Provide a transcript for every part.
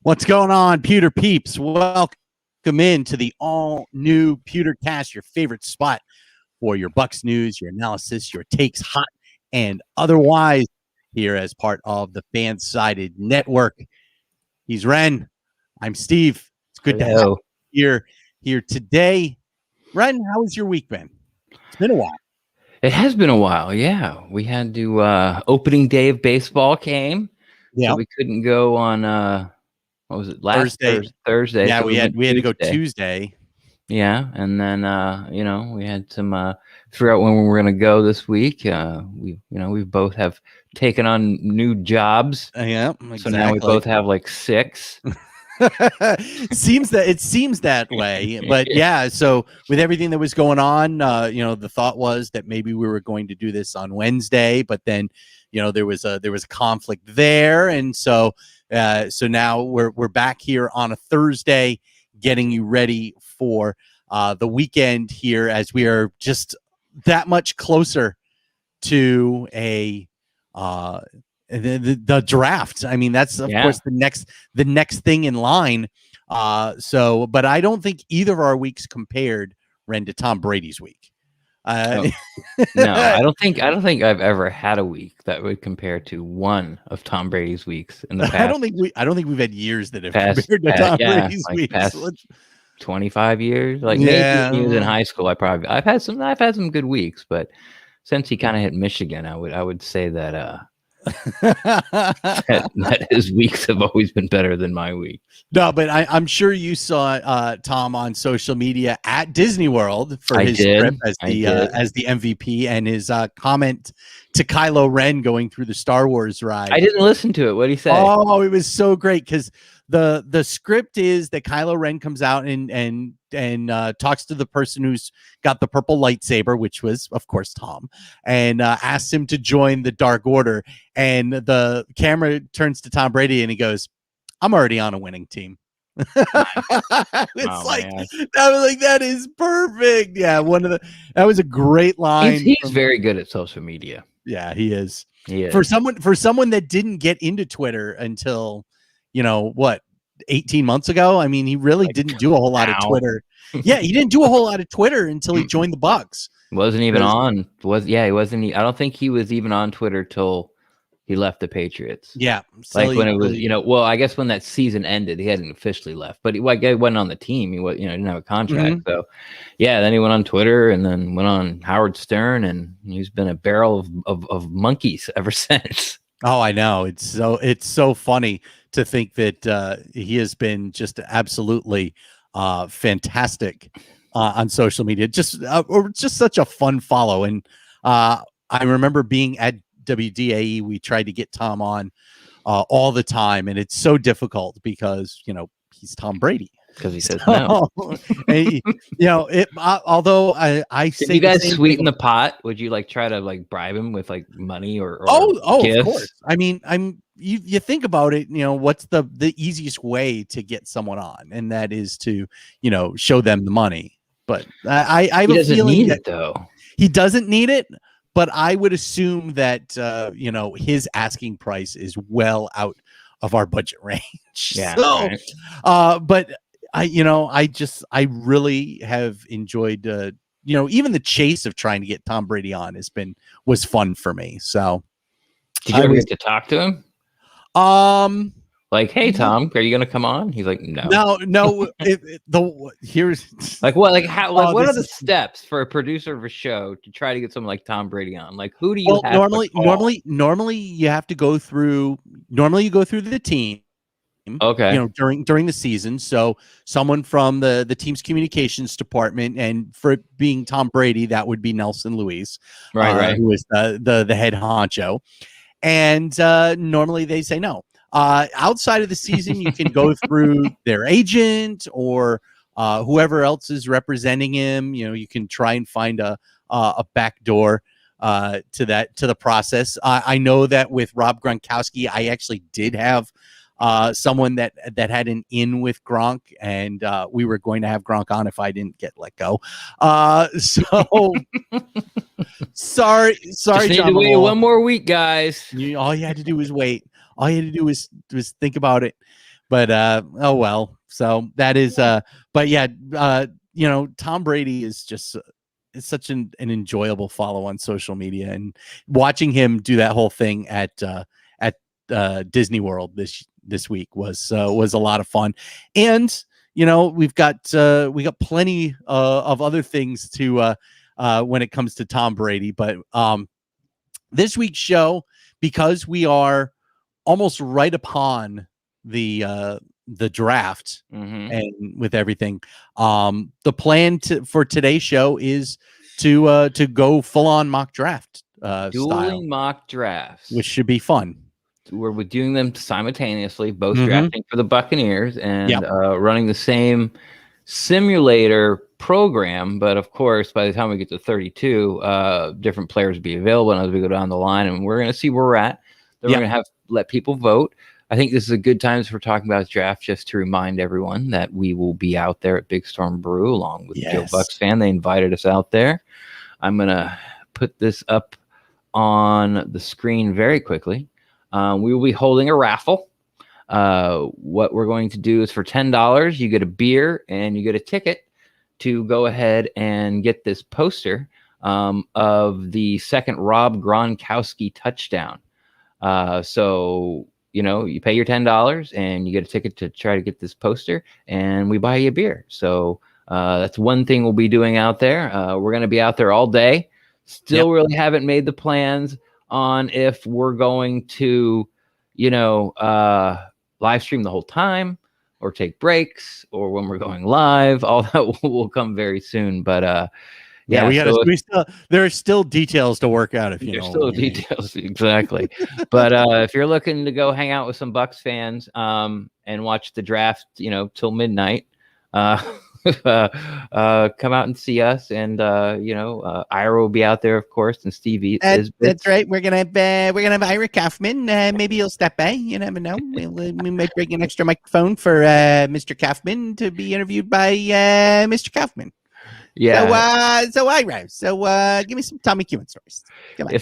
What's going on, Pewter Peeps? Welcome into the all-new Pewter Cast, your favorite spot for your Bucks news, your analysis, your takes, hot and otherwise, here as part of the Fan-Sided Network. He's Ren. I'm Steve. It's good to have you here today. Ren, how has your week been? It's been a while. It has been a while, yeah. We had to opening day of baseball came, so we couldn't go on what was it, last Thursday? Yeah, so we had to go Tuesday. Yeah, and then we had some figure out when we were gonna go this week. We both have taken on new jobs. Yeah, exactly. So now we both have like 6. It seems that way, but yeah. So with everything that was going on, the thought was that maybe we were going to do this on Wednesday, but then, there was a conflict there, and so now we're back here on a Thursday, getting you ready for the weekend here, as we are just that much closer to the draft. I mean, that's of course the next thing in line. But I don't think either of our weeks compared, Ren, to Tom Brady's week. No, I don't think I've ever had a week that would compare to one of Tom Brady's weeks in the past. I don't think we've had years that have compared to Tom Brady's weeks. Past 25 years. Like maybe when he was in high school, I've had some good weeks, but since he kind of hit Michigan, I would say that that his weeks have always been better than my weeks. No, but I'm sure you saw Tom on social media at Disney World for his trip as the MVP, and his comment to Kylo Ren going through the Star Wars ride. I didn't listen to it. What did he say? Oh, it was so great, because the script is that Kylo Ren comes out and talks to the person who's got the purple lightsaber, which was, of course, Tom, and asks him to join the Dark Order. And the camera turns to Tom Brady, and he goes, "I'm already on a winning team." That was like, that is perfect. Yeah, that was a great line. He's very good at social media. Yeah, he is. For someone that didn't get into Twitter until 18 months ago. I mean, he really didn't do a whole lot of Twitter. Yeah, he didn't do a whole lot of Twitter until he joined the Bucks. Wasn't even on. He wasn't. I don't think he was even on Twitter till he left the Patriots. Yeah, like when it was, well, I guess when that season ended, he hadn't officially left, but he wasn't on the team. He was, didn't have a contract. Mm-hmm. So, yeah, then he went on Twitter and then went on Howard Stern, and he's been a barrel of monkeys ever since. Oh, I know. It's so funny to think that he has been just absolutely fantastic on social media. Just such a fun follow. And I remember being at WDAE, we tried to get Tom on all the time, and it's so difficult because he's Tom Brady. Because he says no. Although I say, you guys sweeten the pot, would you try to bribe him with money or gifts? Of course. I mean, you think about it, what's the easiest way to get someone on, and that is to show them the money. But I have a feeling that though he doesn't need it. But I would assume that his asking price is well out of our budget range. Yeah. So, but I really have enjoyed, even the chase of trying to get Tom Brady on was fun for me. So, did you ever get to talk to him? Hey Tom, are you gonna come on? He's like, no. Here's what are the steps for a producer of a show to try to get someone like Tom Brady on? Who do you have normally you have to go through. Normally you go through the team. Okay. During the season, so someone from the team's communications department, and for it being Tom Brady, that would be Nelson Luis, right, who is the head honcho, and normally they say no. Outside of the season, you can go through their agent or whoever else is representing him. You can try and find a back door to the process. I know that with Rob Gronkowski, I actually did have someone that had an in with Gronk, and we were going to have Gronk on if I didn't get let go. So sorry, just John. Need to wait one more week, guys. All you had to do was wait. All you had to do was think about it. but oh well. So that is but yeah, Tom Brady is just it's such an enjoyable follow on social media, and watching him do that whole thing at Disney World this week was a lot of fun. And we got plenty of other things to when it comes to Tom Brady, but this week's show, because we are almost right upon the draft, and with everything, the plan for today's show is to go full on mock draft Dueling style, mock drafts, which should be fun. We're doing them simultaneously, both drafting for the Buccaneers and running the same simulator program. But of course, by the time we get to 32, different players will be available. And as we go down the line, and we're going to see where we're at, then we're going to let people vote. I think this is a good time as we're talking about the draft, just to remind everyone that we will be out there at Big Storm Brew along with Joe Bucks fan. They invited us out there. I'm going to put this up on the screen very quickly. We will be holding a raffle. What we're going to do is for $10, you get a beer and you get a ticket to go ahead and get this poster of the second Rob Gronkowski touchdown. So, you pay your $10 and you get a ticket to try to get this poster, and we buy you a beer. So that's one thing we'll be doing out there. We're going to be out there all day. Still really haven't made the plans on if we're going to, live stream the whole time or take breaks or when we're going live. All that will come very soon. But there are still details to work out. There's still details, exactly. But if you're looking to go hang out with some Bucks fans and watch the draft, till midnight, come out and see us, and Ira will be out there, of course, and Stevie. That's right. We're gonna have Ira Kaufman. Maybe he'll step by. You never know. We might bring an extra microphone for Mr. Kaufman to be interviewed by Mr. Kaufman. Yeah. So Ira. Give me some Tommy Cuban stories. Come on.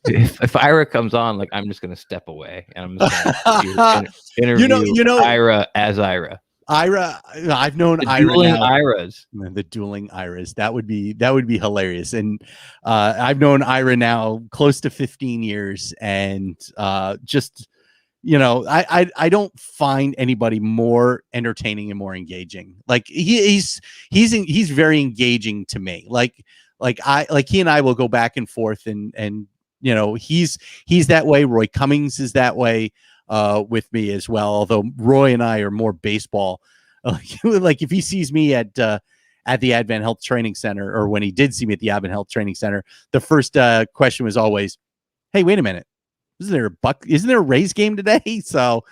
If Ira comes on, I'm just gonna step away, and I'm just gonna interview Ira as Ira. Ira, I've known the Ira dueling now. Iras. The dueling Iras. That would be hilarious. And I've known Ira now close to 15 years, and just I don't find anybody more entertaining and more engaging. He's very engaging to me. He and I will go back and forth, and he's that way. Roy Cummings is that way with me as well, although Roy and I are more baseball. If he sees me at the Advent Health Training Center, or when he did see me at the Advent Health Training Center, the first question was always, "Hey, wait a minute, isn't there a Rays game today?" So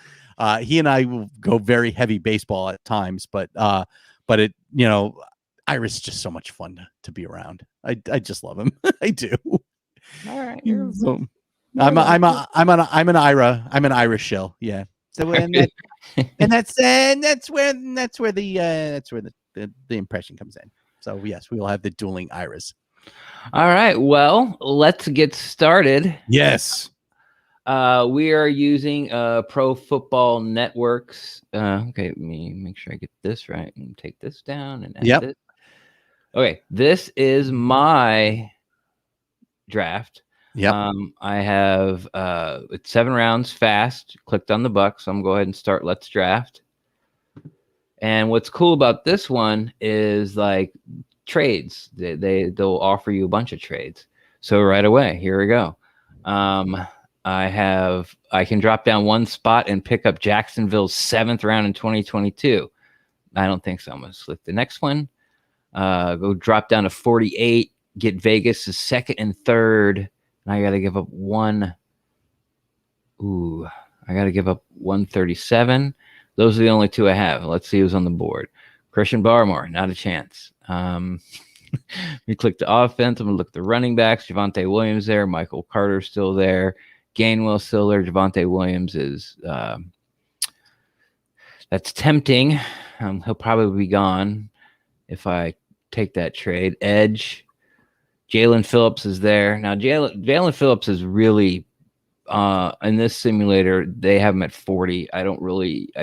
he and I will go very heavy baseball at times, but Ira's just so much fun to be around. I just love him. I do. All right. I'm an Irish shill. Yeah. So that's where the impression comes in. So yes, we will have the dueling Iras. All right. Well, let's get started. Yes. We are using Pro Football Network's. Okay, let me make sure I get this right and take this down and edit it. Okay, this is my draft. Yeah. I have it's 7 rounds fast. Clicked on the Bucks. So I'm gonna go ahead and start Let's Draft. And what's cool about this one is trades. They'll offer you a bunch of trades. So right away, here we go. I can drop down one spot and pick up Jacksonville's 7th round in 2022. I don't think so. I'm gonna select the next one. Go drop down to 48. Get Vegas' 2nd and 3rd. And I got to give up one. I got to give up 137. Those are the only 2 I have. Let's see who's on the board. Christian Barmore, not a chance. We click the offense. I'm going to look at the running backs. Javonte Williams there. Michael Carter still there. Gainwell still there. Javonte Williams is that's tempting. He'll probably be gone if I take that trade. Edge. Jalen Phillips is there. Now, Jalen Phillips is really in this simulator, they have him at 40. I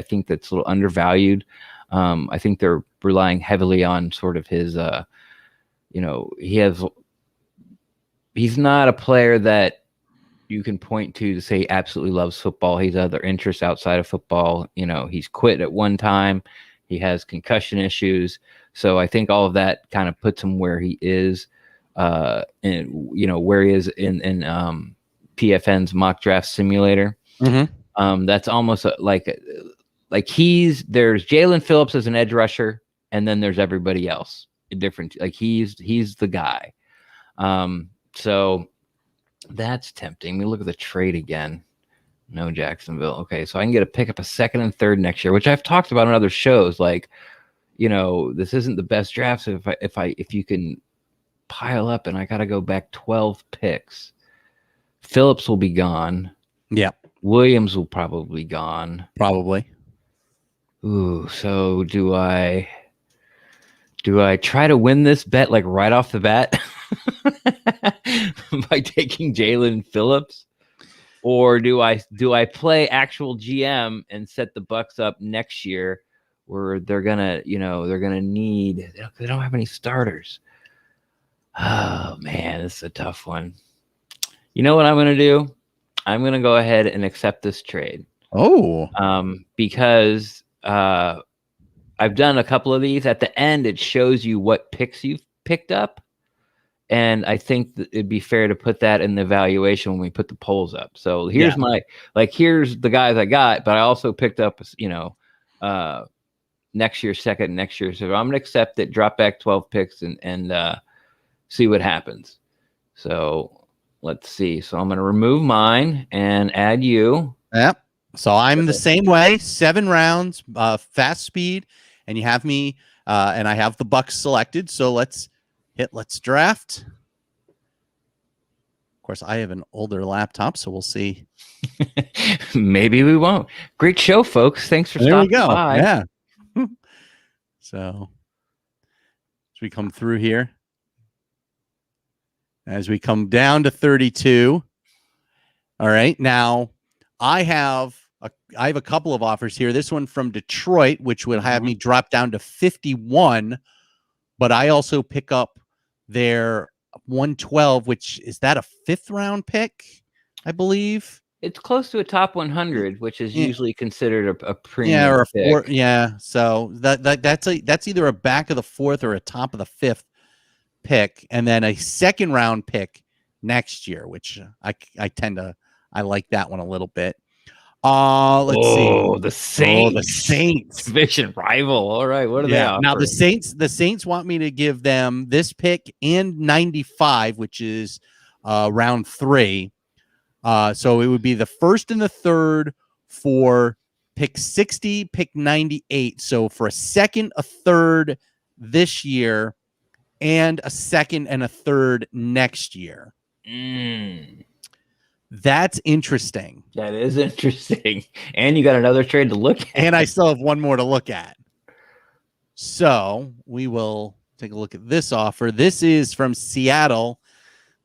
think that's a little undervalued. I think they're relying heavily on sort of his, he's not a player that you can point to say he absolutely loves football. He's other interests outside of football. He's quit at one time. He has concussion issues. So I think all of that kind of puts him where he is, where he is in PFN's mock draft simulator. Mm-hmm. That's almost like there's Jalen Phillips as an edge rusher, and then there's everybody else different. Like he's the guy. So that's tempting. Let me look at the trade again. No Jacksonville. Okay, so I can pick up a second and third next year, which I've talked about on other shows. Like, this isn't the best draft. So if you can pile up, and I got to go back 12 picks, Phillips will be gone. Yeah. Williams will probably be gone. Probably. Ooh, so do I try to win this bet like right off the bat by taking Jalen Phillips? Or do I play actual GM and set the Bucks up next year where they're gonna need, they don't have any starters. Oh man, this is a tough one. You know what I'm gonna do? I'm gonna go ahead and accept this trade. Oh. Because I've done a couple of these. At the end, it shows you what picks you've picked up. And I think that it'd be fair to put that in the evaluation when we put the polls up. So here's here's the guys I got, but I also picked up, next year's second, next year. So I'm going to accept it, drop back 12 picks and see what happens. So let's see. So I'm going to remove mine and add you. Yep. So I'm the same way, 7 rounds, fast speed, and you have me, and I have the Bucks selected. So let's draft. Of course, I have an older laptop, so we'll see. Maybe we won't. Great show, folks. Thanks for stopping by. Yeah. So as we come through here, as we come down to 32. All right. Now I have a couple of offers here. This one from Detroit, which would have me drop down to 51, but I also pick up their 112, which is that a 5th round pick, I believe. It's close to a top 100, which is usually considered a premium. Yeah, or a pick. 4. Yeah, so that's either a back of the 4th or a top of the 5th pick, and then a 2nd round pick next year, which I like that one a little bit. Let's see. The Saints. The Saints. Division rival. All right. What are they offering? Now the Saints want me to give them this pick and 95, which is round 3. So it would be the 1st and the 3rd for pick 60, pick 98. So for a 2nd, a 3rd this year, and a 2nd and a 3rd next year. That's interesting. That is interesting. And you got another trade to look at. And I still have one more to look at. So we will take a look at this offer. This is from Seattle.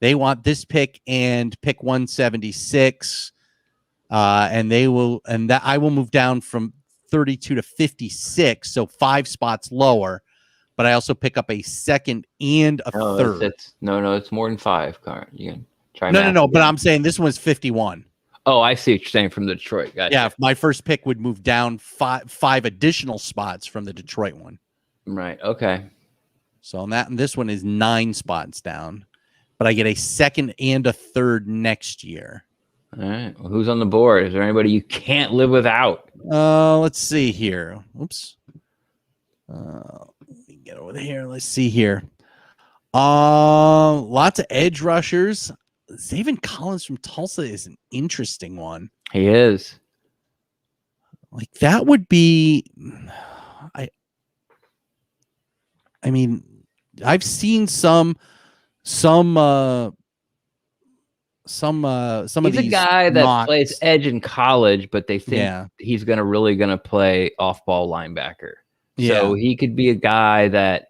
They want this pick and pick 176. And I will move down from 32 to 56. So 5 spots lower. But I also pick up a 2nd and a 3rd. No, it's more than 5. You can try. No. But I'm saying this one's 51. Oh, I see what you're saying from the Detroit. Gotcha. Yeah, my first pick would move down 5 additional spots from the Detroit one. Right. Okay. So this one is 9 spots down, but I get a 2nd and a 3rd next year. All right. Well, who's on the board? Is there anybody you can't live without? Let's see here. Oops. Let me get over here. Let's see here. Lots of edge rushers. Zaven Collins from Tulsa is an interesting one. He is. Like that would be. I mean, I've seen some of these. He's a guy that plays edge in college, but they think he's really gonna play off-ball linebacker. Yeah. So he could be a guy that,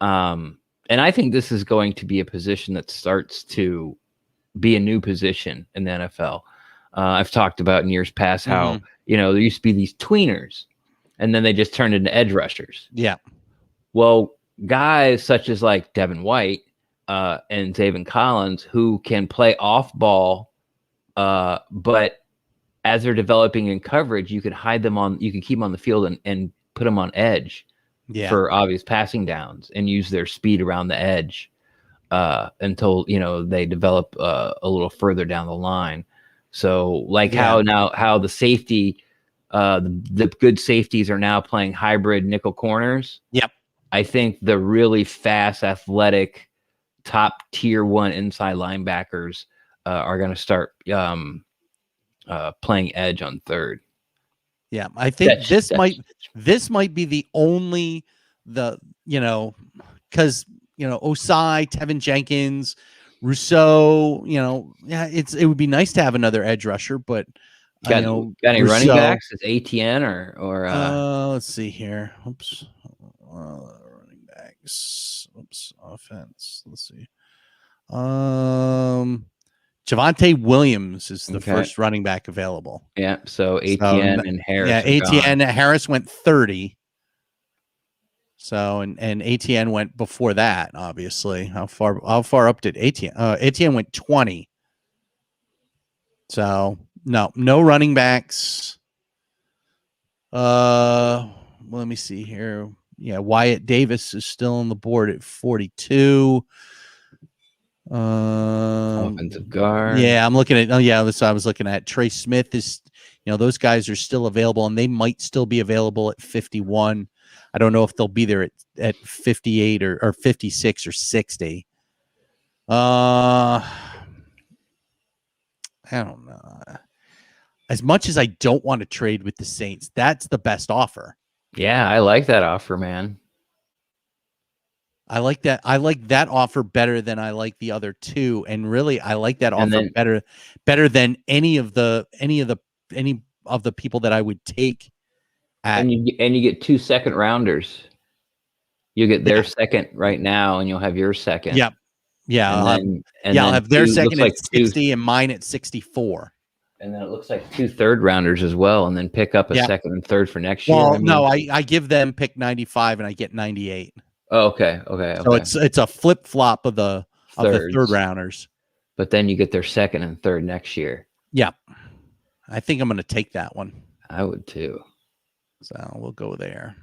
and I think this is going to be a position that starts to be a new position in the NFL. I've talked about in years past how, there used to be these tweeners and then they just turned into edge rushers. Yeah. Well, guys such as like Devin White and Zaven Collins, who can play off ball, but as they're developing in coverage, you can keep them on the field and put them on edge for obvious passing downs and use their speed around the edge until, they develop a little further down the line. So how the safety, the good safeties are now playing hybrid nickel corners. Yep. I think the really fast, athletic, top tier 1 inside linebackers are going to start playing edge on third. Yeah, I think this might be the only because Osai, Tevin Jenkins, Rousseau, it would be nice to have another edge rusher, but got any running backs? Is ATN or let's see here. Oops. Running backs. Oops. Offense. Let's see. Javonte Williams is the first running back available. Yeah. So ATN and Harris. Yeah, ATN Harris went 30. So and ATN went before that, obviously. How far up did ATN? ATN went 20. So no running backs. Let me see here. Yeah, Wyatt Davis is still on the board at 42. Offensive guard. Yeah, I'm looking at. Oh, yeah, that's what I was looking at. Trey Smith is. Those guys are still available, and they might still be available at 51. I don't know if they'll be there at 58 or 56 or 60. I don't know. As much as I don't want to trade with the Saints, that's the best offer. Yeah, I like that offer, man. I like that. I like that offer better than I like the other two, and really, I like that offer better than any of the people that I would take. And you get 2 second rounders. You get their second right now, and you'll have your second. Yep. Yeah. I'll have their second at 60 and mine at 64. And then it looks like 2 third rounders as well, and then pick up a second and third for next year. Well, no, I give them pick 95 and I get 98. Oh, okay. So it's a flip flop of the third rounders. But then you get their second and third next year. Yeah. I think I'm going to take that one. I would too. So we'll go there.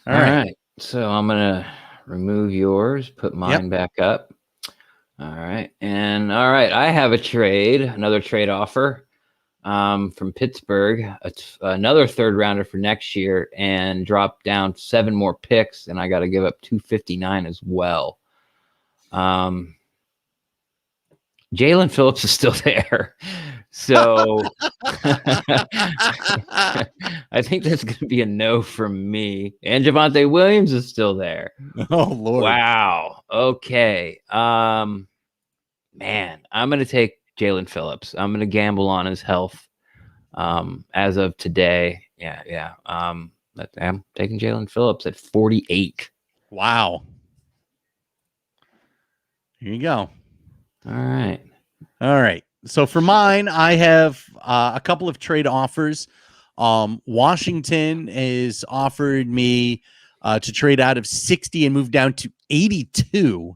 All right. So I'm going to remove yours, put mine back up. All right. And I have another trade offer from Pittsburgh. It's another third rounder for next year and drop down 7 more picks. And I got to give up 259 as well. Jalen Phillips is still there. So I think that's going to be a no from me. And Javonte Williams is still there. Oh, Lord. Wow. Okay. Man, I'm going to take Jalen Phillips. I'm going to gamble on his health as of today. Yeah. I'm taking Jalen Phillips at 48. Wow. Here you go. All right. So for mine, I have a couple of trade offers. Washington has offered me to trade out of 60 and move down to 82.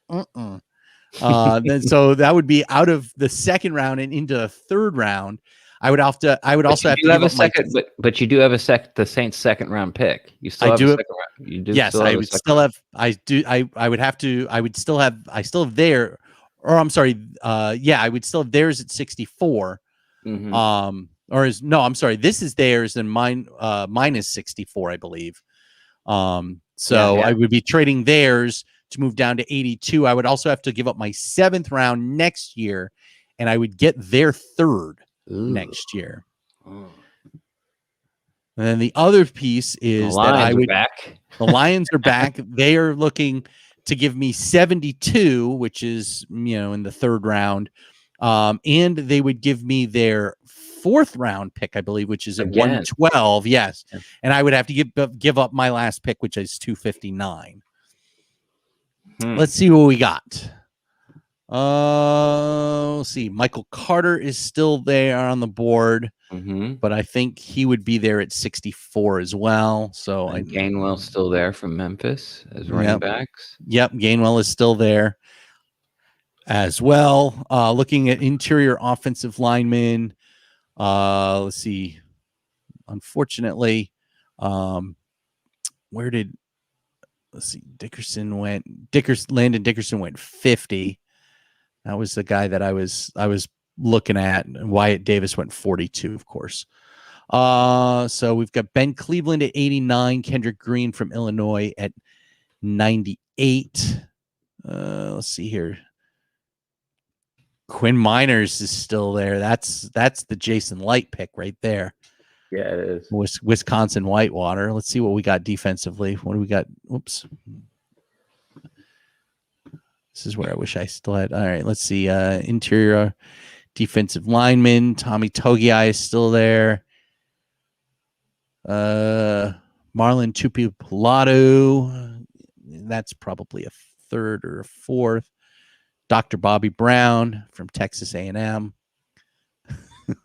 Then so that would be out of the second round and into the third round. I would also have to have a second, but you do have the Saints second round pick. You still have a second round. You do. Yes, I would still have. I do. I would have to. I would still have. I still have their. Or I'm sorry. I would still have theirs at 64. Mm-hmm. I'm sorry. This is theirs and mine. Mine is 64, I believe. I would be trading theirs to move down to 82. I would also have to give up my 7th round next year, and I would get their 3rd next year. And then the other piece is that I would back. The Lions are back. They are looking to give me 72, which is, in the 3rd round. And they would give me their 4th round pick, I believe, which is at 112. Yes. Yeah. And I would have to give up my last pick, which is 259. Let's see what we got. Let's see. Michael Carter is still there on the board, but I think he would be there at 64 as well. So and Gainwell's still there from Memphis as running backs. Yep, Gainwell is still there as well. Looking at interior offensive linemen, let's see. Unfortunately, let's see, Landon Dickerson went 50. That was the guy that I was looking at. And Wyatt Davis went 42, of course. So we've got Ben Cleveland at 89, Kendrick Green from Illinois at 98. Let's see here. Quinn Miners is still there. That's the Jason Light pick right there. Yeah, it is. Wisconsin Whitewater. Let's see what we got defensively. What do we got? Oops. This is where I wish I still had. All right, let's see. Interior defensive lineman. Tommy Togiai is still there. Marlon Tuipulotu. That's probably a third or a fourth. Dr. Bobby Brown from Texas A&M.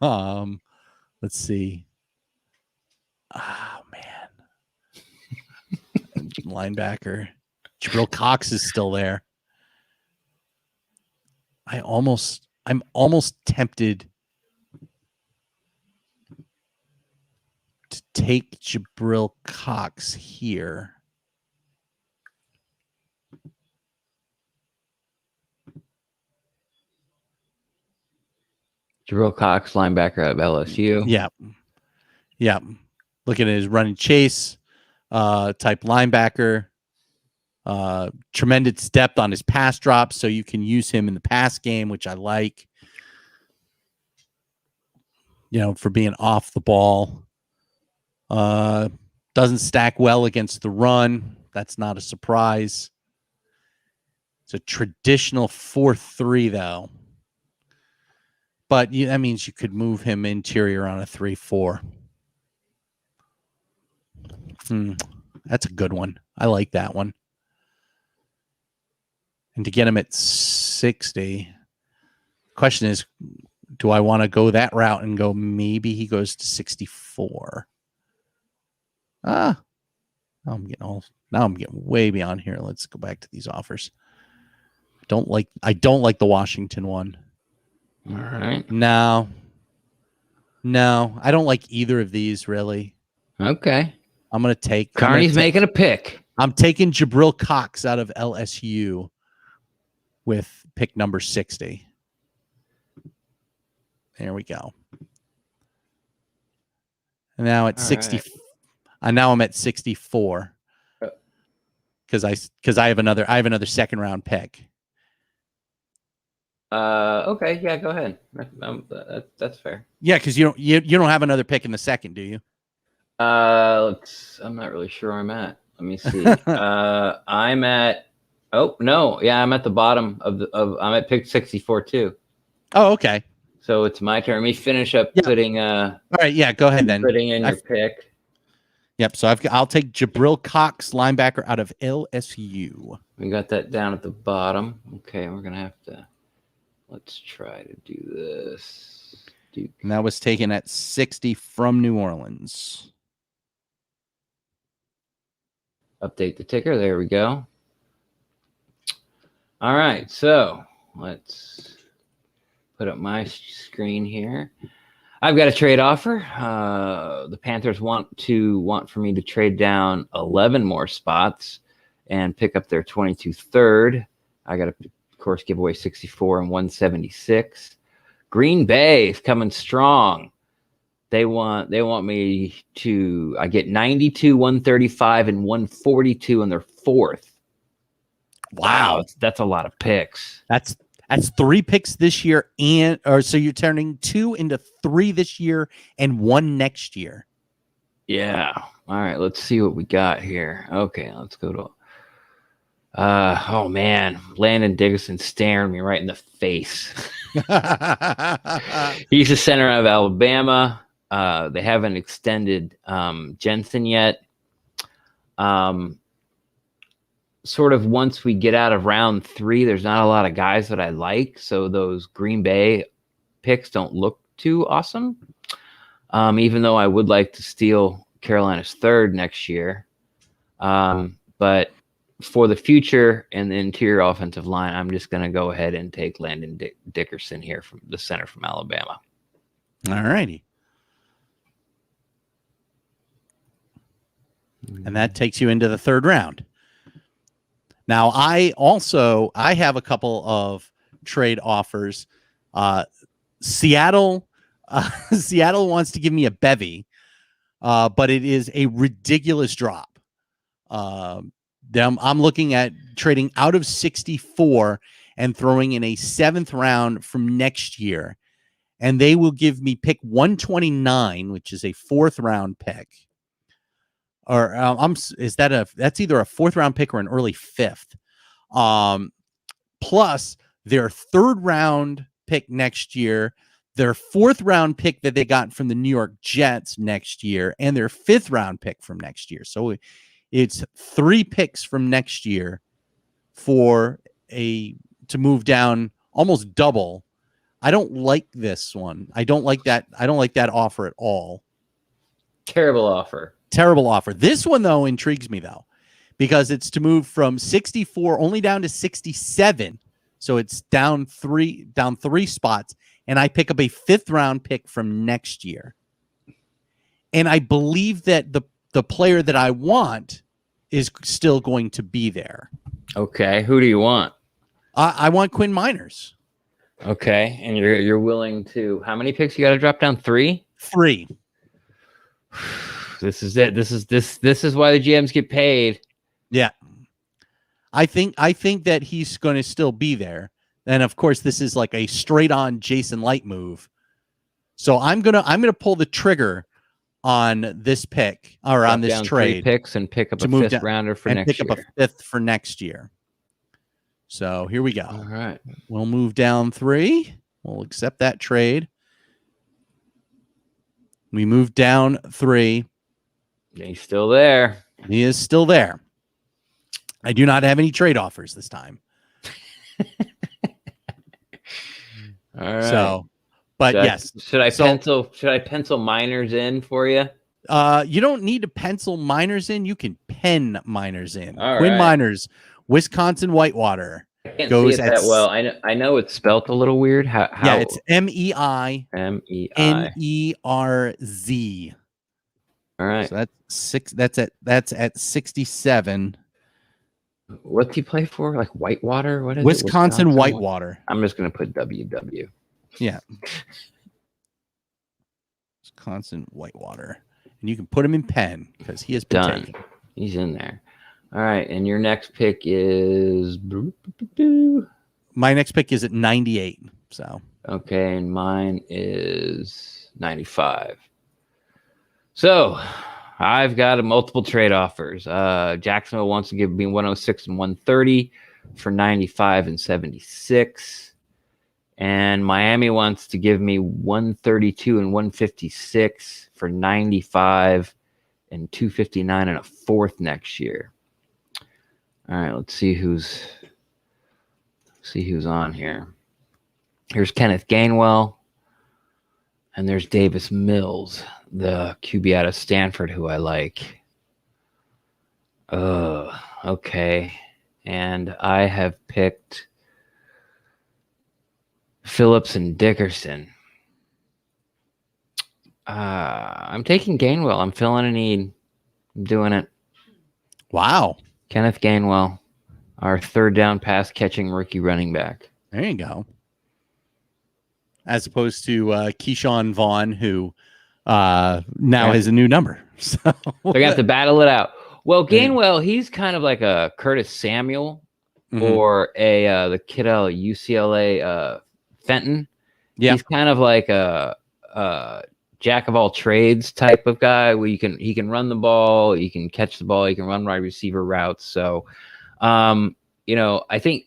Let's see. Oh, man. Linebacker. Gerald Cox is still there. I'm almost tempted to take Jabril Cox here. Gerald Cox, linebacker out of LSU. Yeah. Looking at his running chase type linebacker. Tremendous depth on his pass drops, so you can use him in the pass game, which I like. For being off the ball. Doesn't stack well against the run. That's not a surprise. It's a traditional 4-3, though. But that means you could move him interior on a 3-4. That's a good one. I like that one. And to get him at 60, question is, do I want to go that route and go maybe he goes to 64? Now I'm getting way beyond here. Let's go back to these offers. I don't like the Washington one. All right. No, I don't like either of these really. Okay. I'm going to take Carney's making a pick. I'm taking Jabril Cox out of LSU with pick number 60. There we go. And now at 60. Right. Now I'm at 64 because I have another second round pick. Okay, yeah, go ahead. That's fair. Yeah, because you don't have another pick in the second, do you? I'm not really sure where I'm at. Let me see. I'm at. Oh no, yeah, I'm at the bottom I'm at pick 64 too. Oh, okay. So it's my turn. Let me finish up putting. All right, yeah, go ahead then. Putting in your pick. Yep. So I'll take Jabril Cox, linebacker out of LSU. We got that down at the bottom. Okay, we're gonna have to. Let's try to do this. And that was taken at 60 from New Orleans. Update the ticker. There we go. All right, so let's put up my screen here. I've got a trade offer. The Panthers want for me to trade down 11 more spots and pick up their 22 third. I got to, of course, give away 64 and 176. Green Bay is coming strong. They want me to. I get 92, 135, and 142 in their fourth. Wow, that's a lot of picks. That's 3 picks this year, so you're turning 2 into 3 this year and 1 next year. Yeah. All right, let's see what we got here. Okay, let's go to. Oh man, Landon Dickerson staring me right in the face. He's a center out of Alabama. They haven't extended Jensen yet. sort of once we get out of round 3, there's not a lot of guys that I like. So those Green Bay picks don't look too awesome. Even though I would like to steal Carolina's 3rd next year. But for the future and the interior offensive line, I'm just going to go ahead and take Landon Dickerson here from the center from Alabama. All righty. And that takes you into the 3rd round. Now, I have a couple of trade offers. Seattle wants to give me a bevy, but it is a ridiculous drop. I'm looking at trading out of 64 and throwing in a 7th round from next year. And they will give me pick 129, which is a 4th round pick. Or that's either a 4th round pick or an early 5th. Plus their 3rd round pick next year, their 4th round pick that they got from the New York Jets next year, and their 5th round pick from next year. So it's 3 picks from next year to move down almost double. I don't like this one. I don't like that offer at all. Terrible offer. This one, though, intrigues me, though, because it's to move from 64 only down to 67. So it's down three spots. And I pick up a 5th round pick from next year. And I believe that the player that I want is still going to be there. Okay. Who do you want? I want Quinn Miners. Okay. And you're willing to, how many picks you got to drop down? 3? 3. This is it. This is why the GMs get paid. Yeah. I think that he's going to still be there. And of course, this is like a straight on Jason Light move. So I'm gonna pull the trigger on this pick or on this trade. 3 picks and pick up a 5th rounder for next year. Pick up a 5th for next year. So here we go. All right. We'll move down 3. We'll accept that trade. We move down 3. He's still there. He is still there. I do not have any trade offers this time. All right. So, but yes. Should I pencil Miners in for you? You don't need to pencil Miners in. You can pen Miners in. All Quinn right. Miners, Wisconsin Whitewater. I can't see it that well. I know it's spelt a little weird. How? Yeah, it's MEINERZ. All right. So that's at 67. What's he play for? Like Whitewater? What is Wisconsin Whitewater. I'm just gonna put WW. Yeah. Wisconsin Whitewater. And you can put him in pen because he has been done. taken. He's in there. All right. And your next pick is my next pick is at 98. So okay, and mine is 95. So I've got multiple trade offers. Jacksonville wants to give me 106 and 130 for 95 and 76. And Miami wants to give me 132 and 156 for 95 and 259 and a 4th next year. All right, let's see who's on here. Here's Kenneth Gainwell. And there's Davis Mills, the QB out of Stanford, who I like. Okay. And I have picked Phillips and Dickerson. I'm taking Gainwell. I'm filling a need. I'm doing it. Wow. Kenneth Gainwell, our 3rd down pass catching rookie running back. There you go. As opposed to Keyshawn Vaughn, who now has a new number. So they're going to have to battle it out. Well, Gainwell, he's kind of like a Curtis Samuel or the kid out of UCLA, Fenton. Yeah. He's kind of like a jack of all trades type of guy where he can run the ball, he can catch the ball, he can run wide receiver routes. So, I think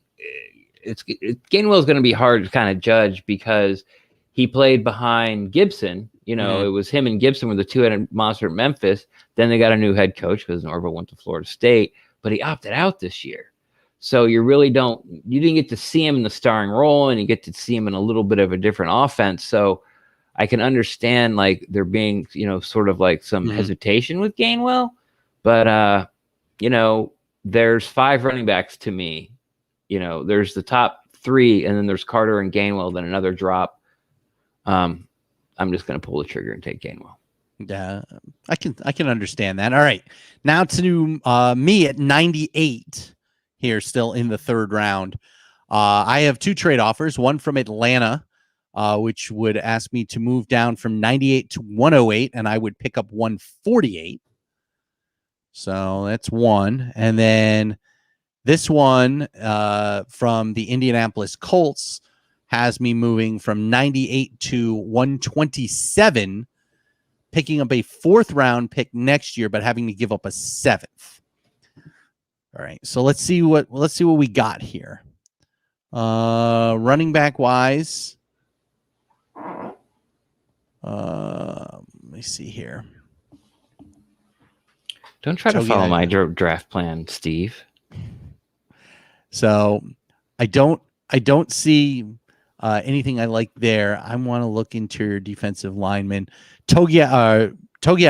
Gainwell is going to be hard to kind of judge because he played behind Gibson. It was him and Gibson were the 2-headed monster at Memphis. Then they got a new head coach because Norville went to Florida State. but he opted out this year. So you didn't get to see him in the starring role, and you get to see him in a little bit of a different offense. So I can understand like there being, sort of like some hesitation with Gainwell, but there's 5 running backs to me. There's the top 3, and then there's Carter and Gainwell, then another drop. I'm just going to pull the trigger and take Gainwell. Yeah, I can understand that. All right, now to me at 98 here, still in the 3rd round. I have 2 trade offers. One from Atlanta, which would ask me to move down from 98 to 108, and I would pick up 148. So that's one, and then this one from the Indianapolis Colts has me moving from 98 to 127. Picking up a 4th round pick next year, but having to give up a 7th. All right, so let's see what we got here. Running back wise, let me see here. Don't try to follow my draft plan, Steve. So I don't see anything I like there. I want to look interior defensive lineman. Togia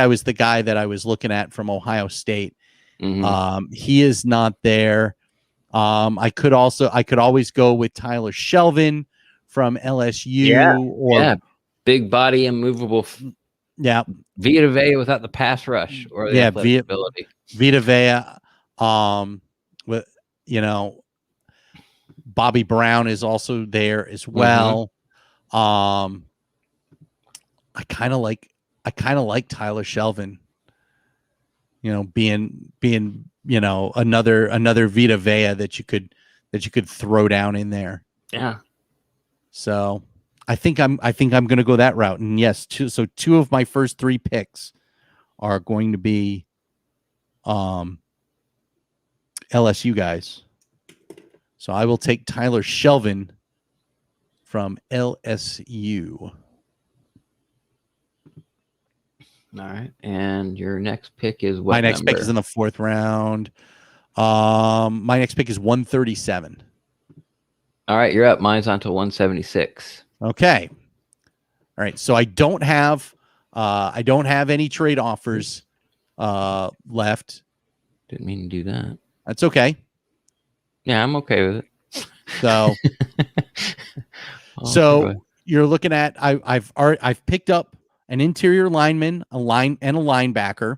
was the guy that I was looking at from Ohio State. He is not there. I could always go with Tyler Shelvin from LSU. Yeah, big body, immovable. Yeah, Vita Vea without the pass rush or the athletic ability. Vita Vea, with Bobby Brown is also there as well. I kind of like Tyler Shelvin, being another Vita Vea that you could throw down in there. Yeah. So I think I'm going to go that route. And yes, 2 of my first 3 picks are going to be LSU guys. So I will take Tyler Shelvin from LSU. All right. And your next pick is what? My next pick is in the 4th round. My next pick is 137. All right, you're up. Mine's on to 176. Okay. All right. So I don't have any trade offers left. Didn't mean to do that. That's okay. Yeah, I'm okay with it. So you're looking at I've picked up an interior lineman, a linebacker,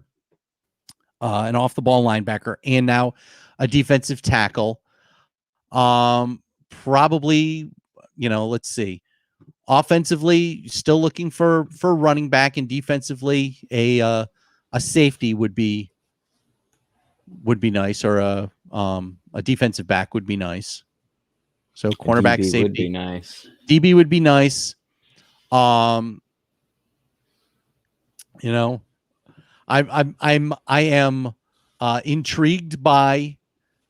an off the ball linebacker, and now a defensive tackle. Probably, let's see. Offensively, still looking for running back, and defensively, a safety would be nice, or a defensive back would be nice. So cornerback, safety would be nice. DB would be nice. I am intrigued by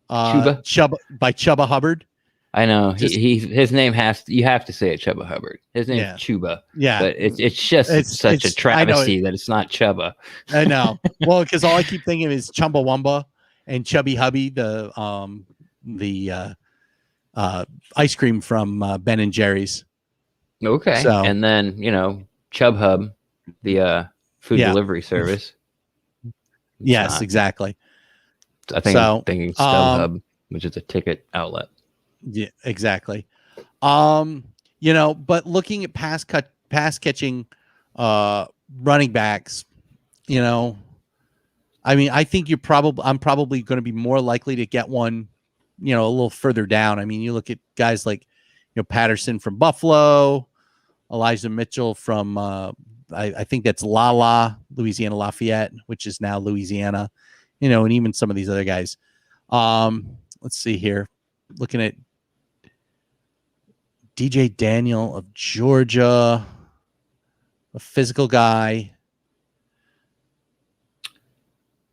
Chuba Hubbard. I know his name you have to say it, Chuba Hubbard. His name is Chuba. Yeah, but it's such a travesty that it's not Chuba. I know. Well, because all I keep thinking of is Chumbawamba and Chubby Hubby, the ice cream from Ben and Jerry's. Okay, so, and then Chub Hub, the food delivery service. Yes, exactly. I think I'm thinking StubHub, which is a ticket outlet. Yeah, exactly. But looking at pass catching running backs, I think I'm probably going to be more likely to get one, a little further down. I mean, you look at guys like, Patterson from Buffalo, Elijah Mitchell from I think that's Louisiana Lafayette, which is now Louisiana, and even some of these other guys. Let's see here. Looking at DJ Daniel of Georgia, a physical guy.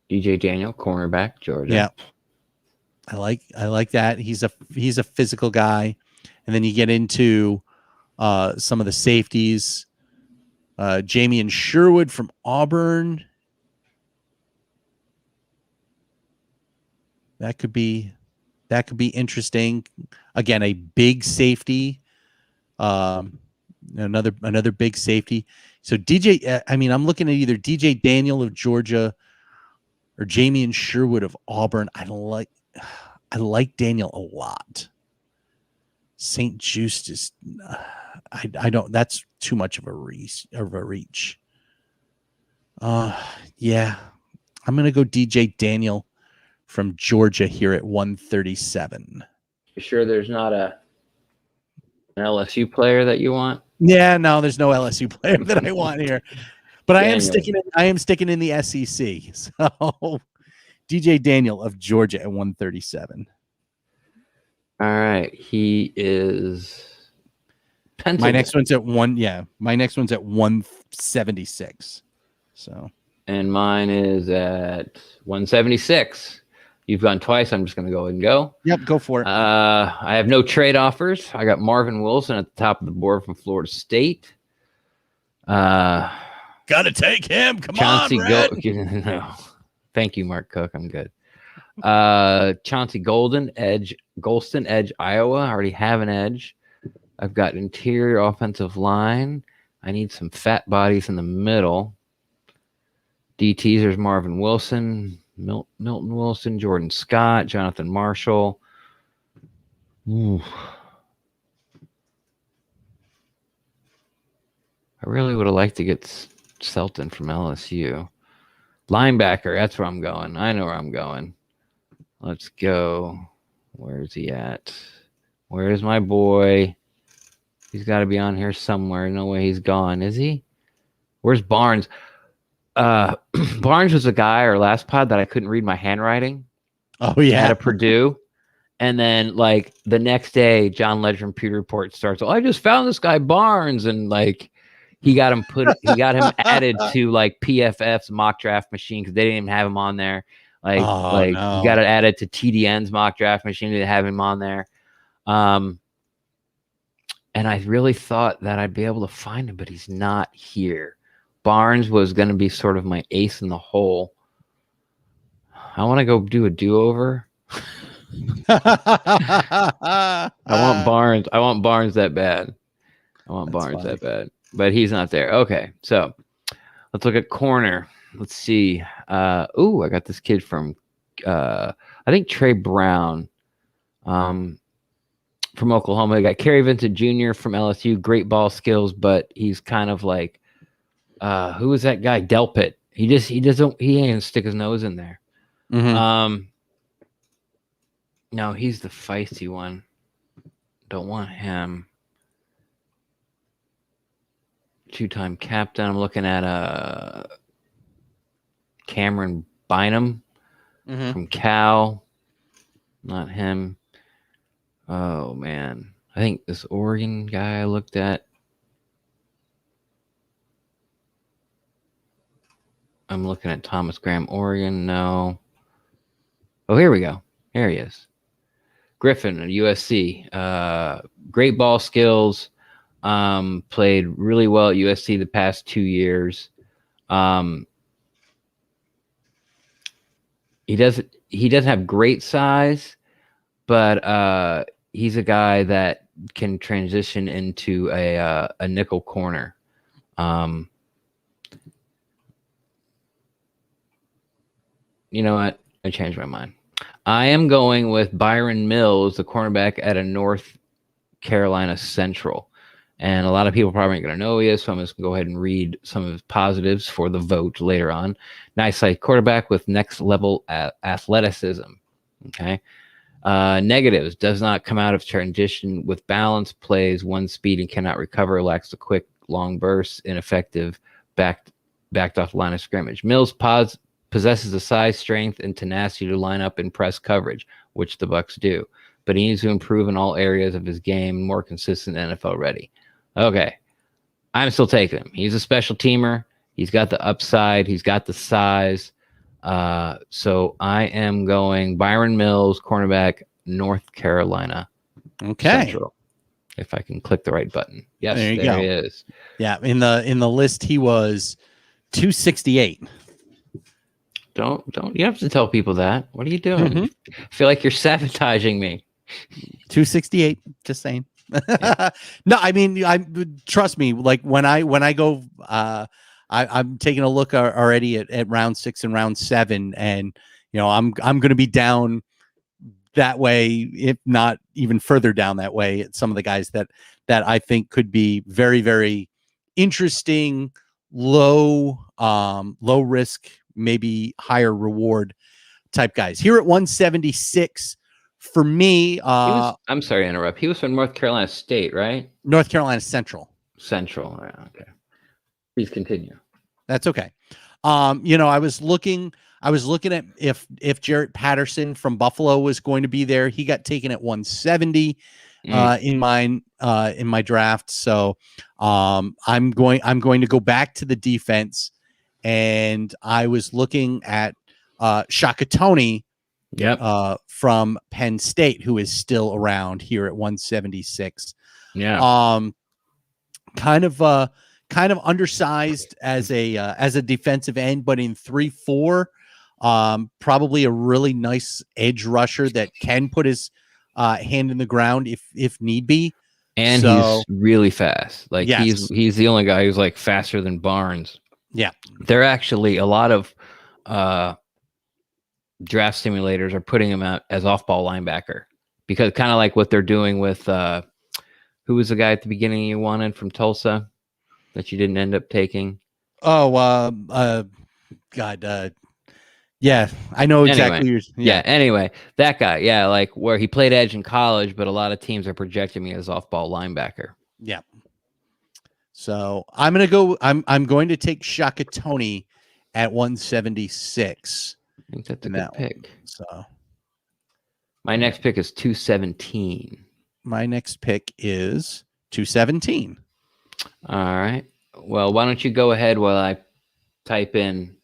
DJ Daniel, cornerback, Georgia. Yeah. I like that. He's a physical guy. And then you get into some of the safeties. Jamie Sherwood from Auburn. That could be interesting. Again, a big safety. Another big safety. So DJ, I'm looking at either DJ Daniel of Georgia or Jamian Sherwood of Auburn. I like Daniel a lot. St. Just is, I don't. That's too much of a reach. Yeah, I'm gonna go DJ Daniel from Georgia here at 137. You sure there's not an LSU player that you want? Yeah, no, there's no LSU player that I want here. But Daniel. I am sticking in the SEC. So DJ Daniel of Georgia at 137. All right, he is. My next one's at 176. So, and mine is at 176. You've gone twice. I'm just going to go ahead and go. Yep, go for it. I have no trade offers. I got Marvin Wilson at the top of the board from Florida State. Gotta take him. Come Chauncey on, no. Thank you, Mark Cook. I'm good. Chauncey Golston, edge, Iowa. I already have an edge. I've got interior offensive line. I need some fat bodies in the middle. DTs, there's Marvin Wilson, Milton Wilson, Jordan Scott, Jonathan Marshall. Ooh. I really would have liked to get Selton from LSU. Linebacker, that's where I'm going. I know where I'm going. Let's go. Where's he at? Where's my boy? He's got to be on here somewhere. No way he's gone, is he? Where's Barnes? Barnes was a guy, our last pod, that I couldn't read my handwriting. Oh, yeah. At Purdue. And then, like, the next day, John Ledger from Pewter Report starts, I just found this guy Barnes. And, like, he got him added to, like, PFF's mock draft machine because they didn't even have him on there. Like, no. He got it added to TDN's mock draft machine. They didn't have him on there. And I really thought that I'd be able to find him, but he's not here. Barnes was going to be sort of my ace in the hole. I want to go do a do-over. I want Barnes. I want Barnes that bad. That bad. But he's not there. Okay, so let's look at corner. Let's see. I got this kid from, I think Trey Brown. From Oklahoma. I got Kerry Vincent Jr. from LSU. Great ball skills, but he's kind of like, who is that guy? Delpit. He ain't gonna stick his nose in there. Mm-hmm. No, he's the feisty one. Don't want him. Two-time captain. I'm looking at Cameron Bynum from Cal. Not him. Oh, man. I think this Oregon guy I looked at. I'm looking at Thomas Graham, Oregon. No. Oh, here we go. Here he is. Griffin at USC. Great ball skills. Played really well at USC the past 2 years. He doesn't have great size, but he's a guy that can transition into a nickel corner. You know what? I changed my mind. I am going with Byron Mills, the cornerback at a North Carolina Central. And a lot of people probably aren't going to know who he is, so I'm just going to go ahead and read some of his positives for the vote later on. Nice size quarterback with next level athleticism. Okay. Negatives: does not come out of transition with balance, plays one speed and cannot recover, lacks the quick long bursts, ineffective backed off line of scrimmage. Mills possesses the size, strength, and tenacity to line up in press coverage, which the Bucs do, but he needs to improve in all areas of his game, more consistent, NFL ready. Okay, I'm still taking him. He's a special teamer. He's got the upside. He's got the size. So I am going Byron Mills, cornerback, North Carolina. Okay. Central. If I can click the right button. Yes, there he is. Yeah, in the list he was 268. Don't. You have to tell people that. What are you doing? Mhm. I feel like you're sabotaging me. 268. Just saying. Yeah. No, I mean, I trust me. Like when I go, I'm taking a look already at round 6 and round 7, and I'm going to be down that way, if not even further down that way. At some of the guys that I think could be very, very interesting, low risk, maybe higher reward type guys. Here at 176, for me, I'm sorry to interrupt. He was from North Carolina State, right? North Carolina Central. Central. Yeah, okay. Please continue. That's okay. I was looking at if Jarrett Patterson from Buffalo was going to be there. He got taken at 170 in my draft. So I'm going to go back to the defense, and I was looking at Shaka Toney from Penn State, who is still around here at 176. Yeah. Kind of undersized as a defensive end, but in 3-4, probably a really nice edge rusher that can put his hand in the ground if need be. And he's really fast. Like yes. he's the only guy who's like faster than Barnes. Yeah. They're actually a lot of draft simulators are putting him out as off-ball linebacker, because kind of like what they're doing with who was the guy at the beginning you wanted from Tulsa that you didn't end up taking? God. Yeah, I know exactly. Anyway, anyway, that guy. Yeah, like where he played edge in college, but a lot of teams are projecting me as off-ball linebacker. Yeah. So I'm going to take Shaka Toney at 176. I think that's a good pick. So my next pick is 217. My next pick is 217. All right. Well, why don't you go ahead while I type in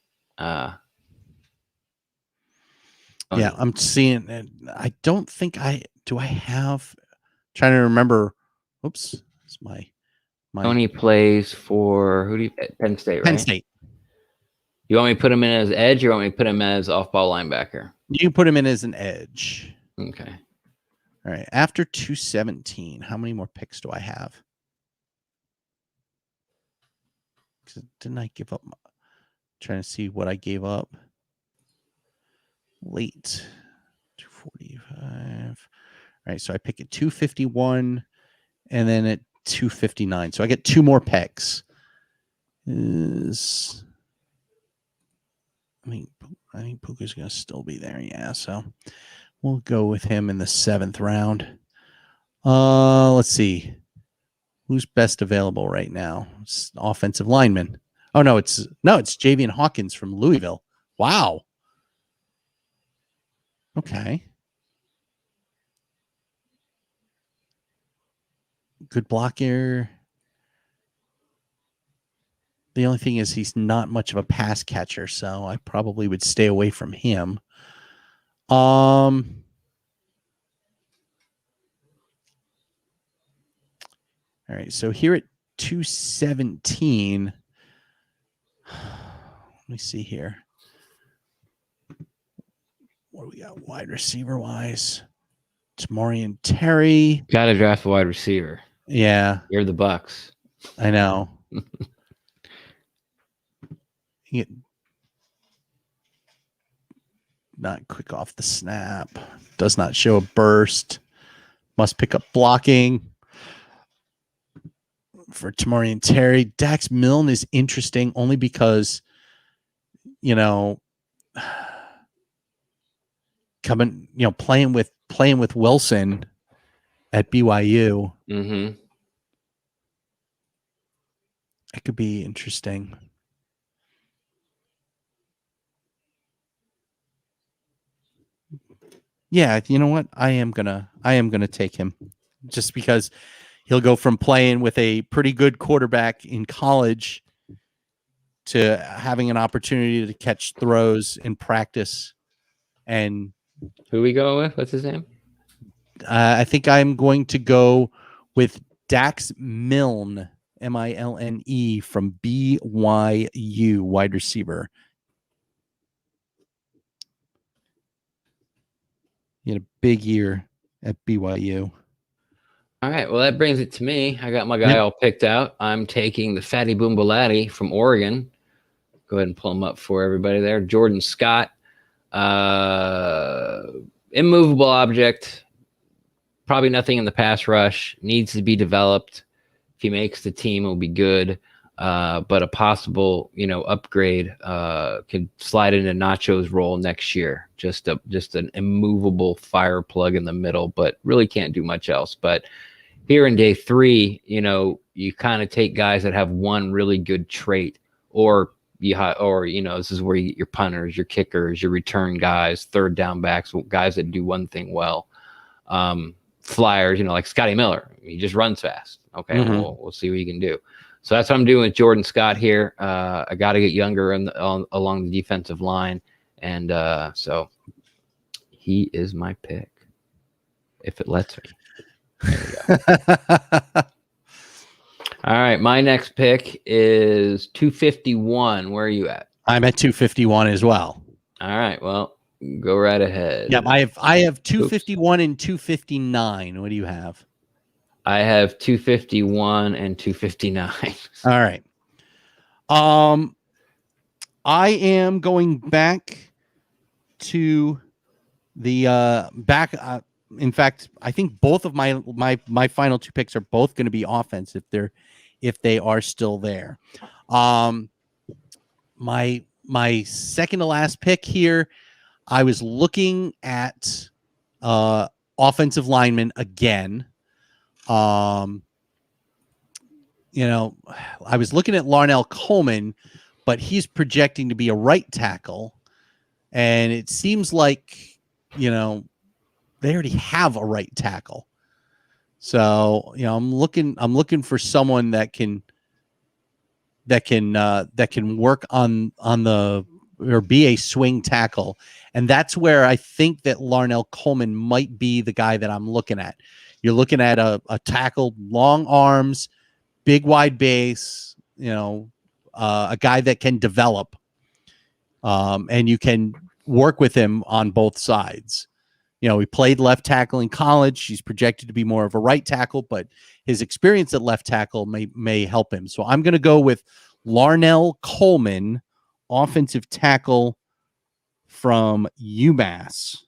yeah, I'm seeing it. I don't think I have, trying to remember. Oops, it's my Tony plays for Penn State, right? Penn State. You want me to put him in as edge, or you want me to put him as off-ball linebacker? You can put him in as an edge. Okay. All right. After 217, how many more picks do I have? Didn't I give up? Trying to see what I gave up. Late 245. All right. So I pick at 251 and then at 259. So I get 2 more picks. I think Puka's going to still be there. Yeah. So we'll go with him in the 7th round. Let's see. Who's best available right now? It's offensive lineman. Oh, no, it's Javian Hawkins from Louisville. Wow. Okay. Good blocker. The only thing is he's not much of a pass catcher, so I probably would stay away from him. All right, so here at 217, let me see here. What do we got wide receiver wise? Tamorrion Terry. Got to draft a wide receiver. Yeah. You're the Bucks. I know. Not quick off the snap. Does not show a burst. Must pick up blocking. For Tamorrion Terry, Dax Milne is interesting only because, playing with Wilson at BYU. Mm-hmm. It could be interesting. Yeah, you know what? I am gonna take him just because he'll go from playing with a pretty good quarterback in college to having an opportunity to catch throws in practice. And who we go with? What's his name? I think I'm going to go with Dax Milne, Milne from BYU, wide receiver. He had a big year at BYU. All right. Well, that brings it to me. I got my guy Yep. all picked out. I'm taking the Fatty Boombalatti from Oregon. Go ahead and pull him up for everybody there. Jordan Scott. Immovable object. Probably nothing in the pass rush. Needs to be developed. If he makes the team, it'll be good. But a possible, upgrade could slide into Nacho's role next year. Just an immovable fire plug in the middle, but really can't do much else. But here in day 3, you kind of take guys that have one really good trait, or this is where your punters, your kickers, your return guys, third down backs, guys that do one thing well. Flyers, like Scotty Miller, he just runs fast. Okay, we'll see what he can do. So that's what I'm doing with Jordan Scott here. I got to get younger along the defensive line, and so he is my pick if it lets me. There we go. All right, my next pick is 251. Where are you at? I'm at 251 as well. All right, well, go right ahead. Yeah, I have 251 and 259. What do you have? I have 251 and 259. All right. I am going back to the back. In fact, I think both of my final 2 picks are both going to be offense if they are still there. My second to last pick here, I was looking at offensive linemen again. I was looking at Larnell Coleman, but he's projecting to be a right tackle, and it seems like they already have a right tackle. So I'm looking for someone that can work on the, or be a swing tackle, and that's where I think that Larnell Coleman might be the guy that I'm looking at. You're looking at a tackle, long arms, big wide base, a guy that can develop, and you can work with him on both sides. He played left tackle in college. He's projected to be more of a right tackle, but his experience at left tackle may help him. So I'm going to go with Larnell Coleman, offensive tackle from UMass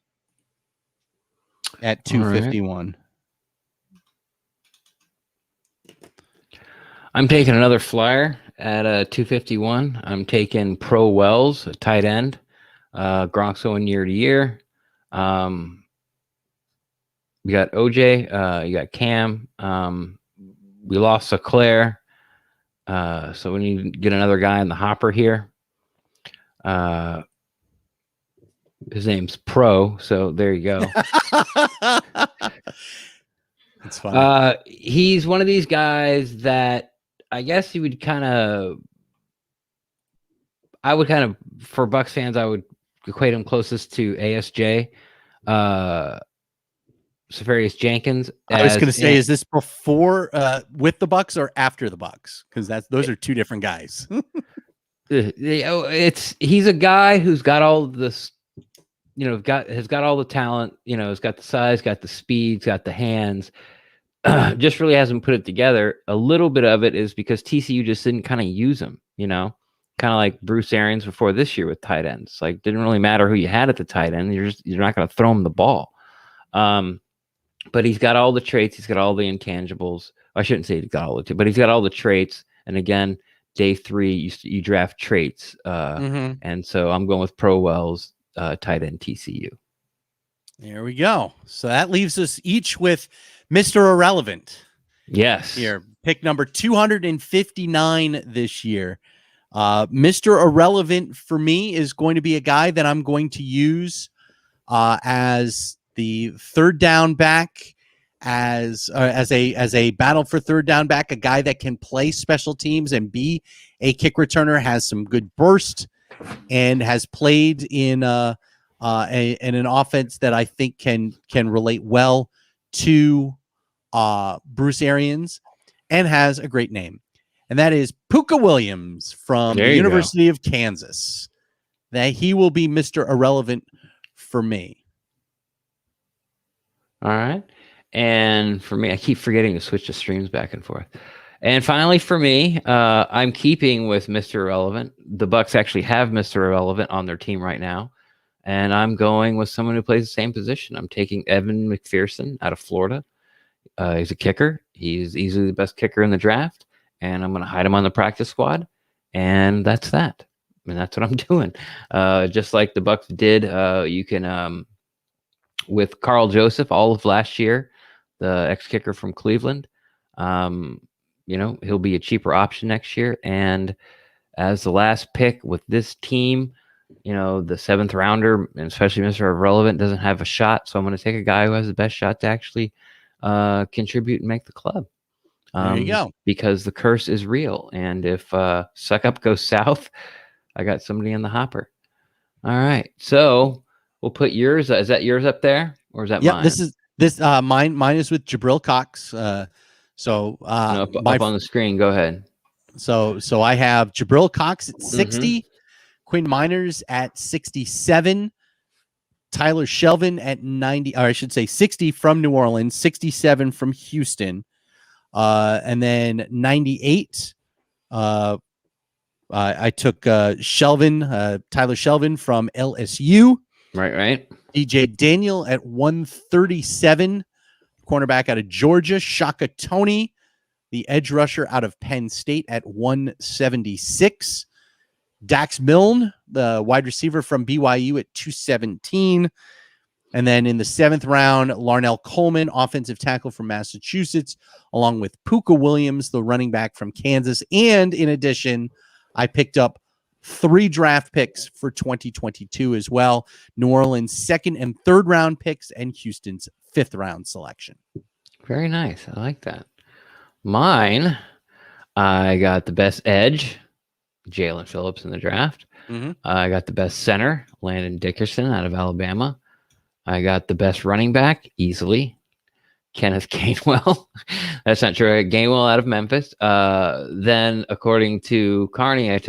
at 251. Right. I'm taking another flyer at 251. I'm taking Pro Wells, a tight end. Gronk's going year to year. We got OJ, you got Cam. We lost Sinclair. So we need to get another guy in the hopper here. His name's Pro, so there you go. That's funny. He's one of these guys that I guess you would for Bucs fans, I would equate him closest to ASJ. Safarius Jenkins. I was going to say, is this before with the Bucs or after the Bucs? Because those are 2 different guys. He's a guy who's got all this, has got all the talent. Has got the size, got the speed, got the hands. Just really hasn't put it together. A little bit of it is because TCU just didn't kind of use him. Kind of like Bruce Arians before this year with tight ends. Like, didn't really matter who you had at the tight end. You're not going to throw him the ball. But he's got all the traits. He's got all the intangibles. I shouldn't say he's got all but he's got all the traits. And again, day 3, you draft traits. And so I'm going with Pro Wells, tight end TCU. There we go. So that leaves us each with Mr. Irrelevant. Yes. Here, pick number 259 this year. Mr. Irrelevant for me is going to be a guy that I'm going to use as the third down back, as a battle for third down back, a guy that can play special teams and be a kick returner, has some good burst, and has played in an offense that I think can relate well to Bruce Arians, and has a great name, and that is Puka Williams from the University of Kansas. That he will be Mr. Irrelevant for me. All right. And for me, I keep forgetting to switch the streams back and forth. And finally, for me, I'm keeping with Mr. Irrelevant. The Bucks actually have Mr. Irrelevant on their team right now, and I'm going with someone who plays the same position. I'm taking Evan McPherson out of Florida. He's a kicker. He's easily the best kicker in the draft, and I'm going to hide him on the practice squad, and that's that. And that's what I'm doing. Just like the Bucks did, you can with Carl Joseph all of last year, the ex-kicker from Cleveland. He'll be a cheaper option next year. And as the last pick with this team, the seventh rounder, and especially Mr. Irrelevant, doesn't have a shot. So I'm going to take a guy who has the best shot to actually contribute and make the club. There you go. Because the curse is real. And if Suck Up goes south, I got somebody in the hopper. All right. So we'll put yours. Is that yours up there? Or is that mine? This mine is with Gerald Cox. Up on the screen. Go ahead. So I have Gerald Cox at 60, Quinn Miners at 67, Tyler Shelvin at 90, or I should say 60 from New Orleans, 67 from Houston, and then 98. I took Shelvin, Tyler Shelvin from LSU. Right. DJ Daniel at 137, cornerback out of Georgia. Shaka Toney, the edge rusher out of Penn State, at 176. Dax Milne, the wide receiver from BYU, at 217. And then in the 7th round, Larnell Coleman, offensive tackle from Massachusetts, along with Puka Williams, the running back from Kansas. And in addition, I picked up 3 draft picks for 2022 as well. New Orleans' 2nd and 3rd round picks and Houston's 5th round selection. Very nice. I like that. Mine, I got the best edge, Jalen Phillips in the draft. I got the best center, Landon Dickerson out of Alabama. I got the best running back, easily, Kenneth Gainwell. That's not true. Gainwell out of Memphis. Then, according to Carney, I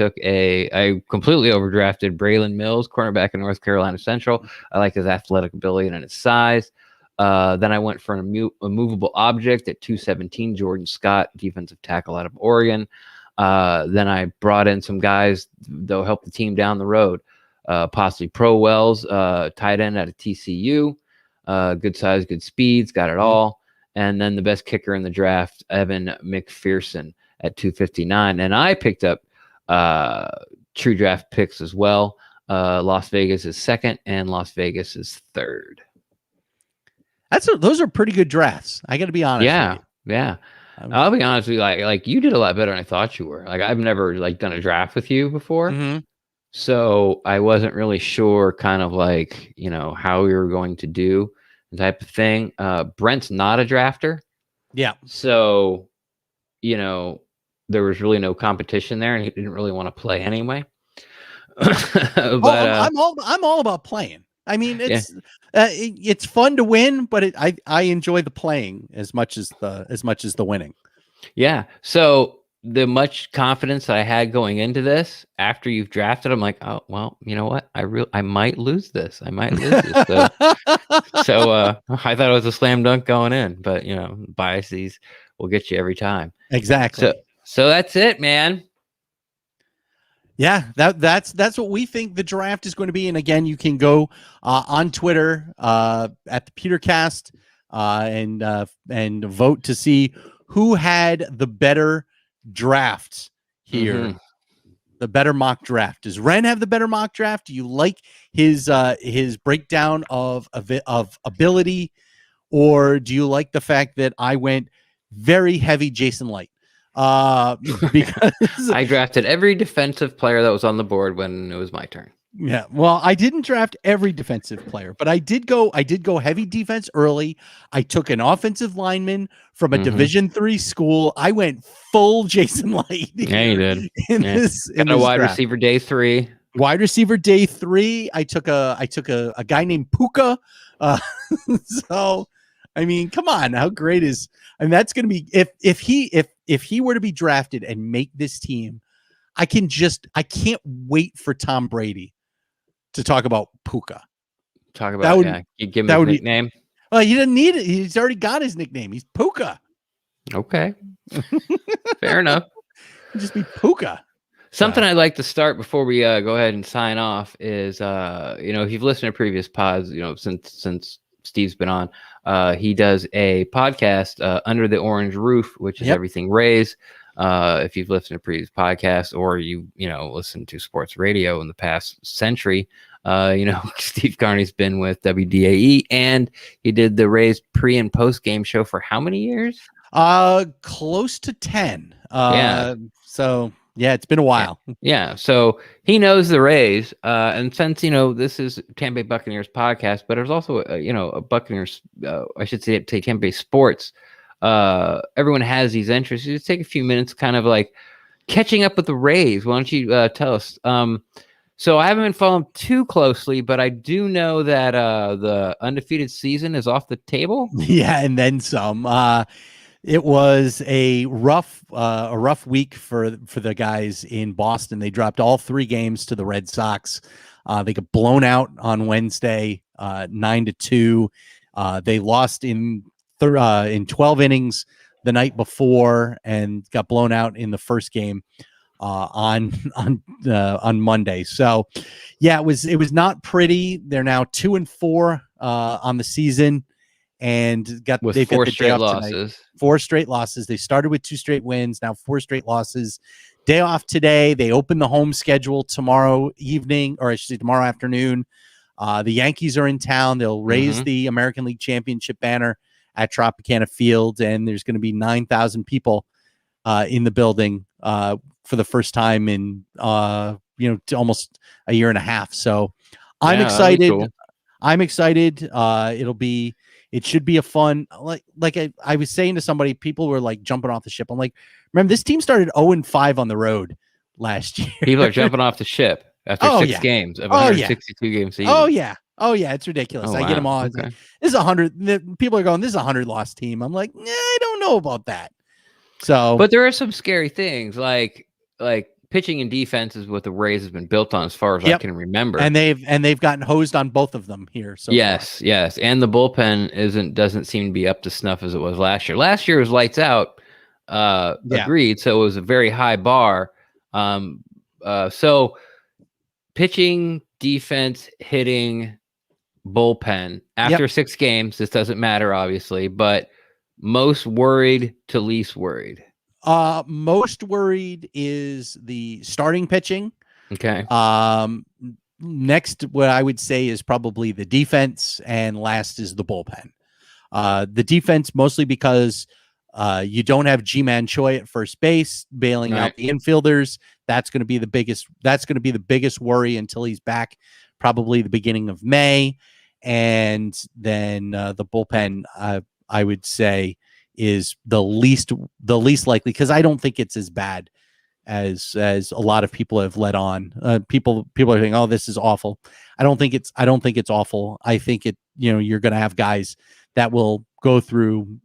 completely overdrafted Byron Mills, cornerback in North Carolina Central. I like his athletic ability and his size. Then I went for a movable object at 217, Jordan Scott, defensive tackle out of Oregon. Then I brought in some guys that'll help the team down the road. Possibly Pro Wells, tight end out of TCU. Good size, good speeds, got it all. And then the best kicker in the draft, Evan McPherson at 259. And I picked up true draft picks as well. Las Vegas is 2nd and Las Vegas is 3rd. Those are pretty good drafts. I got to be honest. Yeah. I'll be honest with you. Like you did a lot better than I thought you were. Like I've never done a draft with you before. So I wasn't really sure kind of how we were going to do the type of thing. Brent's not a drafter. Yeah. So, there was really no competition there and he didn't really want to play anyway. But I'm all about playing. I mean, it's fun to win, but I enjoy the playing as much as the winning. Yeah. So the much confidence I had going into this, after you've drafted, I'm like, oh well, you know what? I might lose this. So I thought it was a slam dunk going in, but biases will get you every time. Exactly. So that's it, man. Yeah, that's what we think the draft is going to be. And again, you can go on Twitter at the Petercast and vote to see who had the better draft here, the better mock draft. Does Ren have the better mock draft? Do you like his breakdown of ability, or do you like the fact that I went very heavy Jason Light? Because I drafted every defensive player that was on the board when it was my turn. Yeah, well, I didn't draft every defensive player, but I did go heavy defense early. I took an offensive lineman from a Division III school. I went full Jason Light. Yeah, you did. In a wide receiver day 3. Wide receiver day 3. I took a guy named Puka. So, I mean, come on, how great is? And that's going to be if he were to be drafted and make this team, I can't wait for Tom Brady to talk about Puka. You give him a nickname. Well, he didn't need it. He's already got his nickname. He's Puka. Okay. Fair enough. He'd just be Puka. Something I'd like to start before we go ahead and sign off is, if you've listened to previous pods, since Steve's been on, he does a podcast, Under the Orange Roof, which is everything Rays. If you've listened to previous podcasts or you listened to sports radio in the past century, Steve Carney's been with WDAE, and he did the Rays pre and post game show for how many years? Close to 10. So yeah, it's been a while. Yeah. So he knows the Rays. And since, this is Tampa Bay Buccaneers podcast, but there's also, a Buccaneers, I should say Tampa Bay sports. Everyone has these interests. Just take a few minutes kind of like catching up with the Rays. Why don't you tell us? So I haven't been following too closely, but I do know that the undefeated season is off the table. Yeah, and then some. It was a rough week for the guys in Boston. They dropped all 3 games to the Red Sox. They got blown out on Wednesday, 9-2. They lost in 12 innings the night before and got blown out in the first game on Monday. So yeah, it was not pretty. They're now 2-4 on the season. And they've got the day off losses. Tonight. 4 straight losses. They started with 2 straight wins, now 4 straight losses. Day off today. They open the home schedule tomorrow evening, or I should say tomorrow afternoon. The Yankees are in town. They'll raise the American League Championship banner at Tropicana Field, and there's going to be 9,000 people in the building for the first time in almost a year and a half. So I'm excited. Cool. I'm excited. It should be a fun, like I was saying to somebody, people were like jumping off the ship. I'm like, remember, this team started 0-5 on the road last year. People are jumping off the ship after 6 games of 162 game season. Oh yeah, it's ridiculous. I get them all. Okay. Like, this is 100. People are going, this is 100 loss team. I'm like, I don't know about that. So, but there are some scary things like pitching and defense is what the Rays has been built on as far as I can remember. And they've gotten hosed on both of them here. So yes. And the bullpen doesn't seem to be up to snuff as it was last year. Last year was lights out. Agreed. So it was a very high bar. So pitching, defense, hitting, bullpen after 6 games, this doesn't matter obviously, but most worried to least worried. Most worried is the starting pitching. Okay. Next, what I would say is probably the defense, and last is the bullpen. The defense mostly because you don't have G-Man Choi at first base, bailing out the infielders. That's going to be the biggest worry until he's back, probably the beginning of May. And then the bullpen, I would say, is the least likely, because I don't think it's as bad as a lot of people have let on. People are saying, "Oh, this is awful." I don't think it's awful. I think you're going to have guys that will go through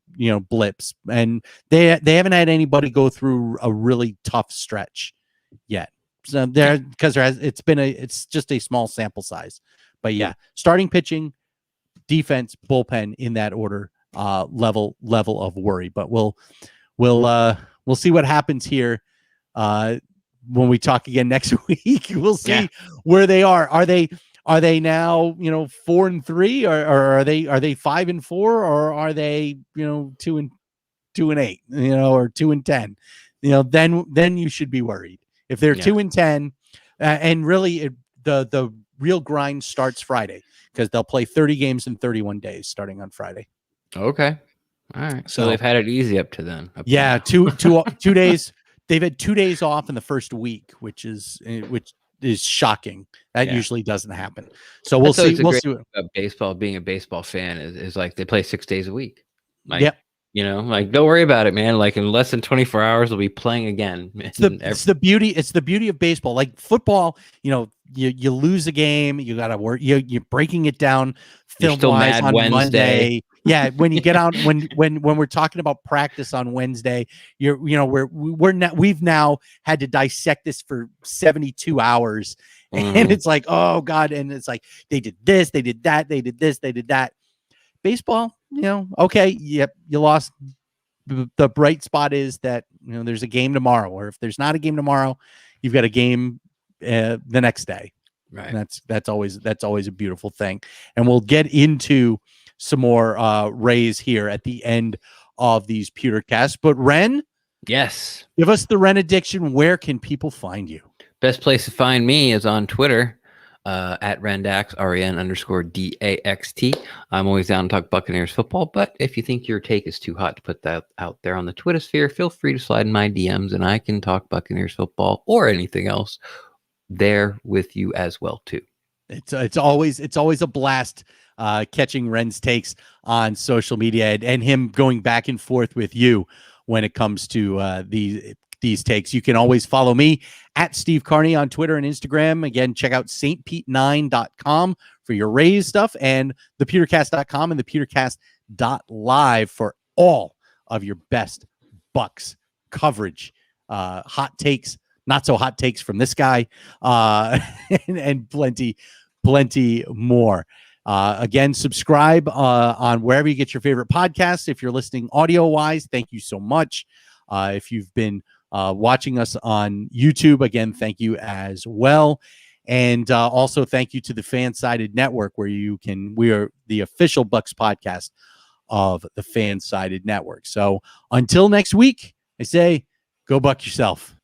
blips, and they haven't had anybody go through a really tough stretch yet. So it's just a small sample size. But yeah, starting pitching, defense, bullpen in that order. Level of worry, but we'll see what happens here when we talk again next week. We'll see where they are. Are they now 4-3, or are they 5-4, or are they 2-8, or 2-10? Then you should be worried. If they're 2-10, and really the real grind starts Friday, because they'll play 30 games in 31 days starting on Friday. Okay. All right. So they've had it easy up to then. Two days. They've had 2 days off in the first week, which is shocking. That usually doesn't happen. So we'll see. We'll see. Baseball, being a baseball fan is like they play 6 days a week. Like, don't worry about it, man. Like in less than 24 hours, they'll be playing again. It's the beauty. It's the beauty of baseball. Like football, you lose a game, you got to work. You're breaking it down film-wise on Monday. Yeah, when you get out, when we're talking about practice on Wednesday, we've now had to dissect this for 72 hours, and it's like, oh God, and it's like they did this, they did that, they did this, they did that. Baseball, okay, yep, you lost. The bright spot is that there's a game tomorrow, or if there's not a game tomorrow, you've got a game the next day. Right. And that's always a beautiful thing. And we'll get into some more Rays here at the end of these Pewtercasts. But Ren, yes, give us the Ren addiction. Where can people find you? Best place to find me is on Twitter. At Rendax, REN_DAXT. I'm always down to talk Buccaneers football, but if you think your take is too hot to put that out there on the Twitter sphere, feel free to slide in my DMs and I can talk Buccaneers football or anything else there with you as well too. It's always a blast catching Ren's takes on social media and him going back and forth with you when it comes to these takes. You can always follow me at Steve Carney on Twitter and Instagram. Again, check out stpete9.com for your Rays stuff and thepewtercast.com and thepewtercast.live for all of your best Bucks coverage, hot takes, not so hot takes from this guy, and plenty more. Again, subscribe on wherever you get your favorite podcasts. If you're listening audio wise, thank you so much. If you've been watching us on YouTube, again, thank you as well. And also thank you to the Fansided Network, where we are the official Bucks podcast of the Fansided Network. So until next week, I say, go Buck yourself.